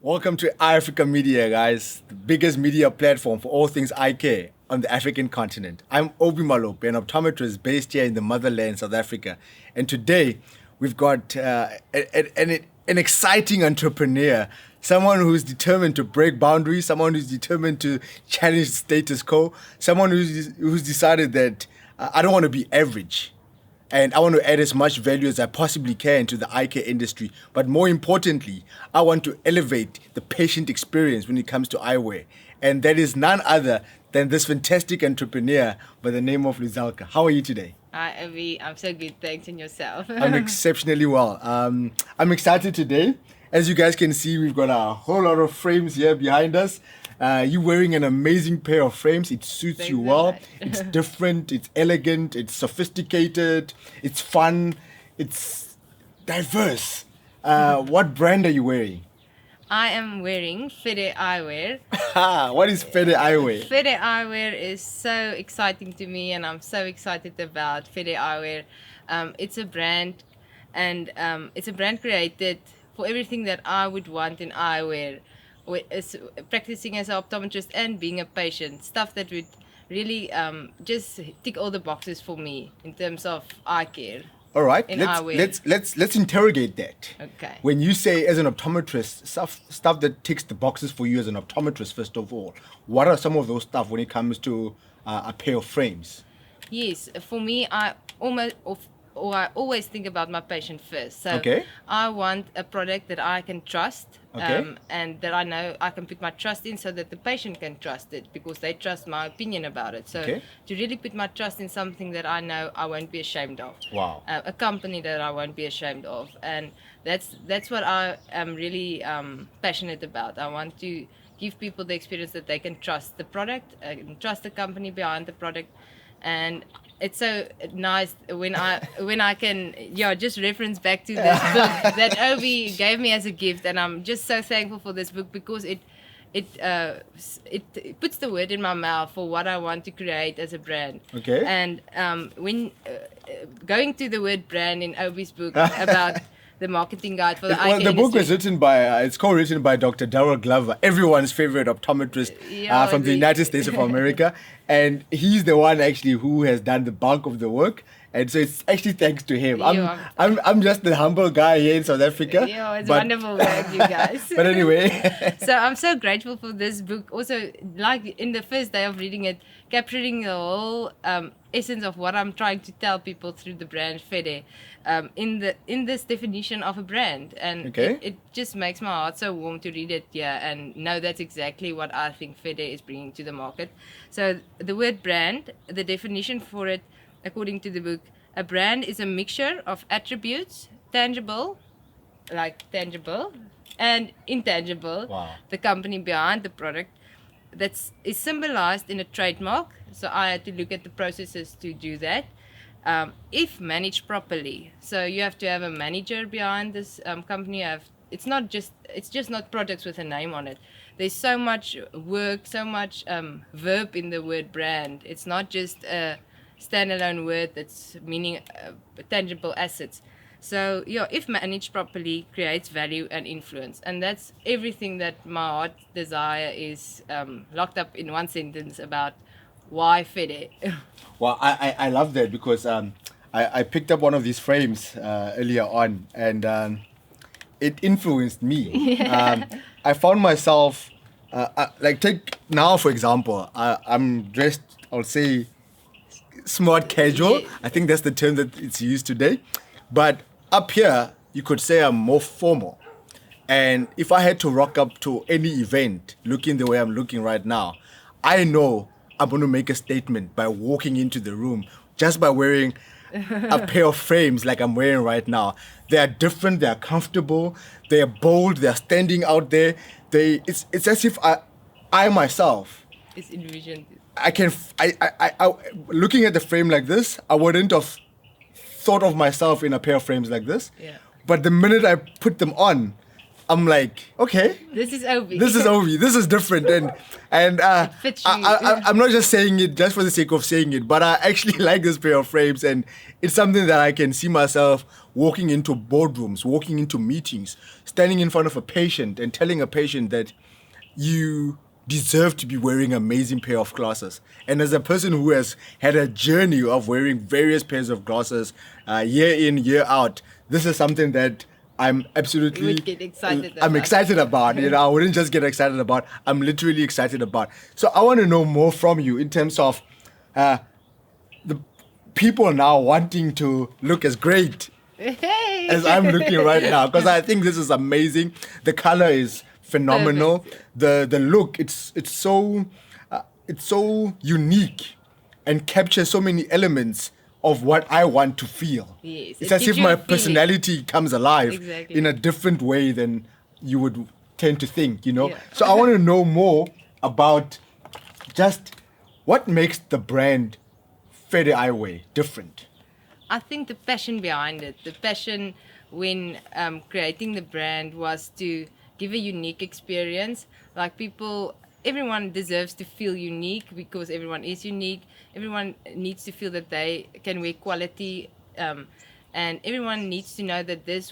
Welcome to iAfrica Media, guys, the biggest media platform for all things eye care on the African continent. I'm Obi Malope, an optometrist based here in the motherland, South Africa. And today, we've got an exciting entrepreneur, someone who's determined to break boundaries, someone who's determined to challenge the status quo, someone who's decided that I don't want to be average. And I want to add as much value as I possibly can to the eye care industry. But more importantly, I want to elevate the patient experience when it comes to eyewear. And that is none other than this fantastic entrepreneur by the name of Luzalka. How are you today? Hi, Avi. I'm so good. Thanks, and yourself? I'm exceptionally well. I'm excited today. As you guys can see, we've got a whole lot of frames here behind us. You're wearing an amazing pair of frames. It suits Thanks you so well. much. It's different, it's elegant, it's sophisticated, it's fun, it's diverse. What brand are you wearing? I am wearing FEDE Eyewear. What is FEDE Eyewear? FEDE Eyewear is so exciting to me, and I'm so excited about FEDE Eyewear. It's a brand, and it's a brand created for everything that I would want in eyewear. As practicing as an optometrist and being a patient, stuff that would really just tick all the boxes for me in terms of eye care. All right, In eyewear. let's interrogate that. Okay. When you say as an optometrist, stuff that ticks the boxes for you as an optometrist, first of all, what are some of those stuff when it comes to a pair of frames? Yes, for me, I always think about my patient first. So Okay. I want a product that I can trust, Okay. and that I know I can put my trust in, so that the patient can trust it because they trust my opinion about it. So Okay. to really put my trust in something that I know I won't be ashamed of. Wow. A company that I won't be ashamed of, and that's what I am really passionate about. I want to give people the experience that they can trust the product, trust the company behind the product, and it's so nice when I can just reference back to this book that Obi gave me as a gift, and I'm just so thankful for this book because it puts the word in my mouth for what I want to create as a brand. Okay. And when going to the word brand in Obi's book about the marketing guide for the eye Well, care the book was industry. written by, it's co-written by Dr. Darrell Glover, everyone's favorite optometrist Yeah, from the the- United States of America. And he's the one actually who has done the bulk of the work. And so it's actually thanks to him. Yeah. I'm just the humble guy here in South Africa. Yeah, it's but- wonderful work, you guys. But anyway, So I'm so grateful for this book. Also, like in the first day of reading it, capturing the whole essence of what I'm trying to tell people through the brand FEDE, in this definition of a brand, and Okay. it just makes my heart so warm to read it here and know that's exactly what I think FEDE is bringing to the market. So the word brand, the definition for it, according to the book, a brand is a mixture of attributes, tangible and intangible. Wow. The company behind the product is symbolized in a trademark. So I had to look at the processes to do that. If managed properly, so you have to have a manager behind this company. It's just not products with a name on it. There's so much work, so much verb in the word brand. It's not just a standalone word that's meaning tangible assets. So if managed properly, creates value and influence, and that's everything that my heart desire is locked up in one sentence about why FEDE. well, I love that because I picked up one of these frames earlier on, and it influenced me. I found myself, take now for example, I'm dressed, I'll say, smart casual. Yeah. I think that's the term that it's used today. But up here, you could say I'm more formal. And if I had to rock up to any event looking the way I'm looking right now, I know I'm going to make a statement by walking into the room just by wearing a pair of frames like I'm wearing right now. They are different, they are comfortable, they are bold, they are standing out there. It's as if I myself, It's envisioned. looking at the frame like this, I wouldn't have thought of myself in a pair of frames like this. Yeah. But the minute I put them on, I'm like, okay, This is Obi. this is Ovi. This is different, and fits you. I'm not just saying it just for the sake of saying it, but I actually like this pair of frames, and it's something that I can see myself walking into boardrooms, walking into meetings, standing in front of a patient, and telling a patient that you deserve to be wearing an amazing pair of glasses. And as a person who has had a journey of wearing various pairs of glasses year in, year out, this is something that I'm absolutely You would get excited I'm about. excited about. I wouldn't just get excited about. I'm literally excited about. So I want to know more from you in terms of the people now wanting to look as great Hey. as I'm looking right now, because I think this is amazing. The color is phenomenal. Perfect. The look, it's so unique and captures so many elements of what I want to feel. Yes, It's it as gives if you my a feeling. personality comes alive Exactly. in a different way than you would tend to think. Yeah. So I want to know more about just what makes the brand FEDE Eyewear different. I think the passion behind it, the passion when creating the brand was to give a unique experience. Like everyone deserves to feel unique because everyone is unique. Everyone needs to feel that they can wear quality, and everyone needs to know that this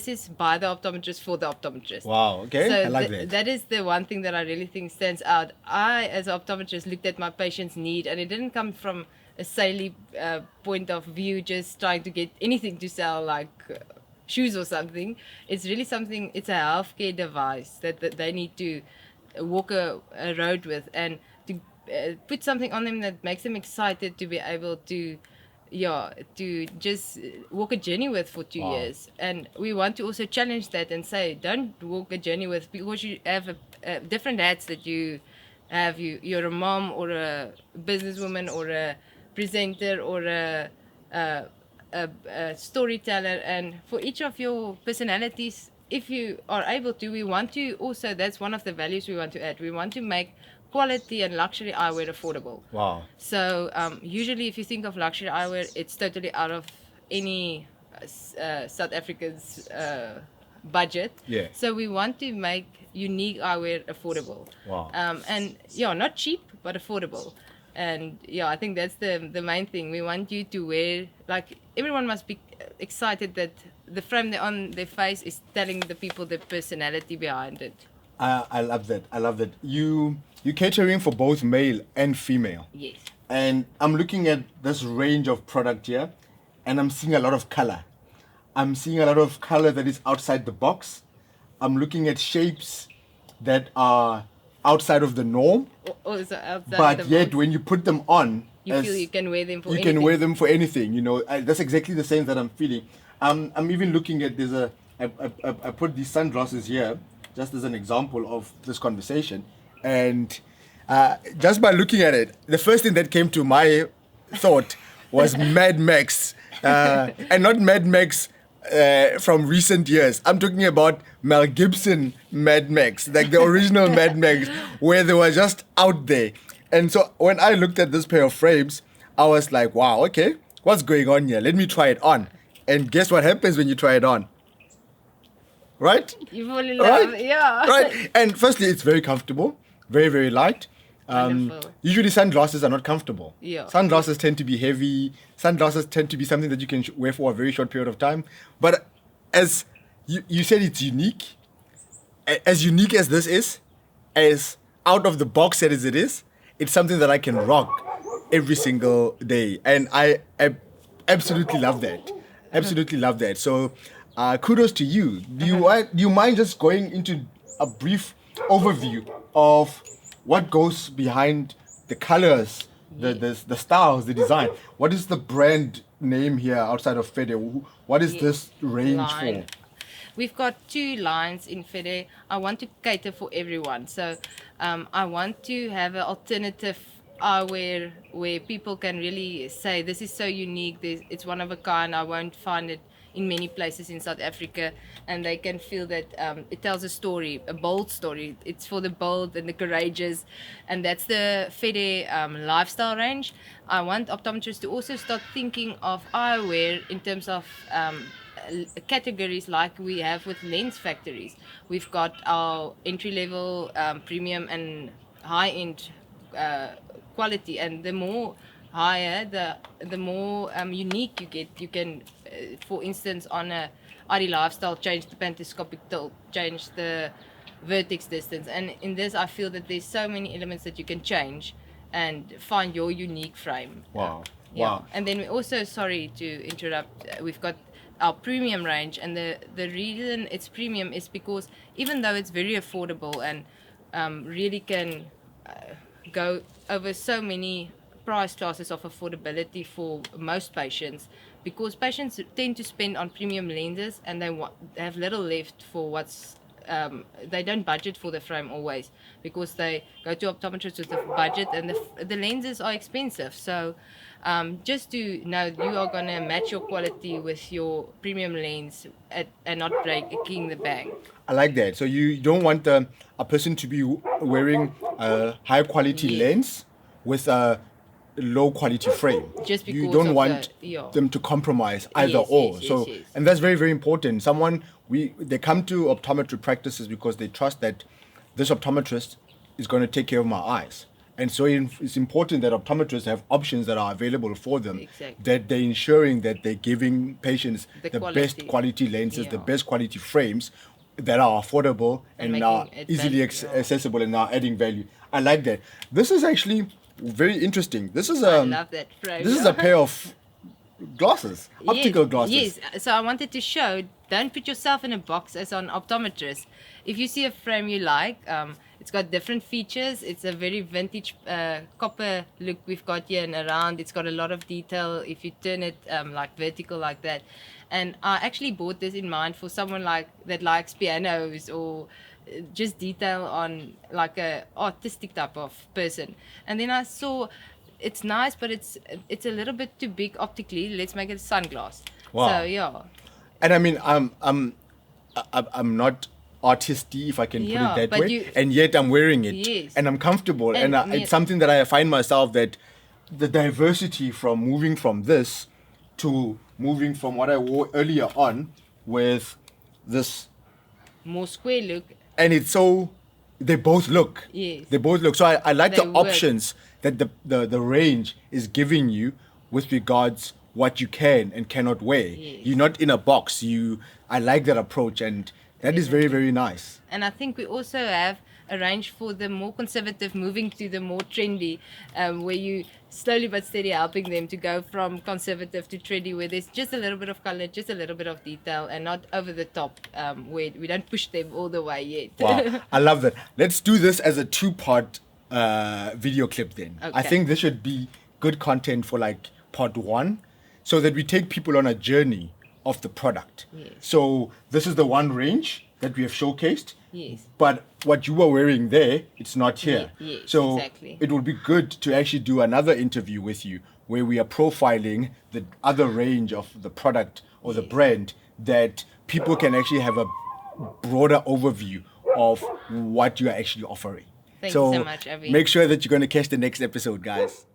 is by the optometrist for the optometrist. Wow, okay, So I like that. That is the one thing that I really think stands out. I, as an optometrist, looked at my patient's need, and it didn't come from a saley point of view, just trying to get anything to sell, like shoes or something. It's really something. It's a healthcare device that they need to walk a road with, and to put something on them that makes them excited to be able to just walk a journey with for 2 Wow. years. And we want to also challenge that and say, don't walk a journey with, because you have different hats that you have. You're a mom or a businesswoman or a presenter or a storyteller, and for each of your personalities, if you are able to, we want to also, that's one of the values we want to add. We want to make quality and luxury eyewear affordable. Wow. So usually if you think of luxury eyewear, it's totally out of any South African's budget. Yeah. So we want to make unique eyewear affordable. Wow. And not cheap, but affordable. And I think that's the main thing. We want you to wear, like, everyone must be excited that the frame on their face is telling the people the personality behind it. I love that. I love that. You're catering for both male and female. Yes. And I'm looking at this range of product here, and I'm seeing a lot of color. I'm seeing a lot of color that is outside the box. I'm looking at shapes that are outside of the norm, Also outside but the yet box, when you put them on, you feel you can wear them for you anything. can wear them for anything. That's exactly the same that I'm feeling. I'm even looking at I put these sunglasses here just as an example of this conversation, and just by looking at it, the first thing that came to my thought was Mad Max, and not Mad Max from recent years. I'm talking about Mel Gibson Mad Max, like the original Mad Max, where they were just out there. And so when I looked at this pair of frames, I was like, wow, okay, what's going on here? Let me try it on. And guess what happens when you try it on? Right? You fall in love. Right? Yeah. Right. And firstly, it's very comfortable, very, very light. Wonderful. Usually sunglasses are not comfortable. Yeah. Sunglasses tend to be heavy. Sunglasses tend to be something that you can wear for a very short period of time. But as you said, it's unique. As unique as this is, as out of the box as it is, it's something that I can rock every single day. And I absolutely love that. Absolutely love that. So kudos to you. Do you mind just going into a brief overview of what goes behind the colors, the styles, the design? What is the brand name here outside of FEDE? What is this range Line. for? We've got 2 lines in FEDE. I want to cater for everyone. So I want to have an alternative eyewear where people can really say, this is so unique, it's one of a kind, I won't find it in many places in South Africa, and they can feel that it tells a story, a bold story. It's for the bold and the courageous, and that's the FEDE lifestyle range. I want optometrists to also start thinking of eyewear in terms of categories like we have with lens factories. We've got our entry level, premium, and high end quality, and the more higher, the more unique you get. You can, for instance, on a RD lifestyle, change the pantoscopic tilt, change the vertex distance, and in this I feel that there's so many elements that you can change and find your unique frame. Wow. Yeah. Wow. And then we also, sorry to interrupt, we've got our premium range, and the reason it's premium is because even though it's very affordable and really can go over so many price classes of affordability for most patients, because patients tend to spend on premium lenses and they have little left for what's they don't budget for the frame always, because they go to optometrists with a budget, and the lenses are expensive. So just to know you are going to match your quality with your premium lens and not breaking the bank. I like that. So you don't want a person to be wearing a high quality lens with a low quality frame. Just because you don't of want them to compromise either or. Yes. And that's very, very important. They come to optometry practices because they trust that this optometrist is going to take care of my eyes. And so it's important that optometrists have options that are available for them, that they're ensuring that they're giving patients the best quality lenses, the best quality frames that are affordable and are easily accessible and are adding value. I like that. This is actually very interesting. I love that frame. This is a pair of glasses, optical glasses. Yes, so I wanted to show, don't put yourself in a box as an optometrist. If you see a frame you like, it's got different features. It's a very vintage copper look we've got here and around. It's got a lot of detail if you turn it like vertical like that. And I actually bought this in mind for someone that likes pianos or just detail on like a artistic type of person. And then I saw it's nice, but it's a little bit too big optically. Let's make it a sunglass. Wow. So yeah. And I mean, I'm not artisty, if I can put it that way, and yet I'm wearing it, and I'm comfortable, and it's something that I find myself that the diversity from moving from this to moving from what I wore earlier on with this more square look. And it's so, they both look. Yes. They both look. So I like the options that the range is giving you with regards what you can and cannot wear. Yes. You're not in a box. I like that approach, and that is very, very nice. And I think we also have a range for the more conservative moving to the more trendy, where you slowly but steady helping them to go from conservative to trendy, where there's just a little bit of color, just a little bit of detail, and not over the top, where we don't push them all the way yet. Wow, I love that. Let's do this as a 2-part video clip then. Okay. I think this should be good content for like part 1, so that we take people on a journey of the product. Yes. So this is the one range that we have showcased. Yes. But what you were wearing there, it's not here. Yes, so exactly. It would be good to actually do another interview with you where we are profiling the other range of the product or the brand, that people can actually have a broader overview of what you are actually offering. Thank you so much, Avi. Make sure that you're going to catch the next episode, guys.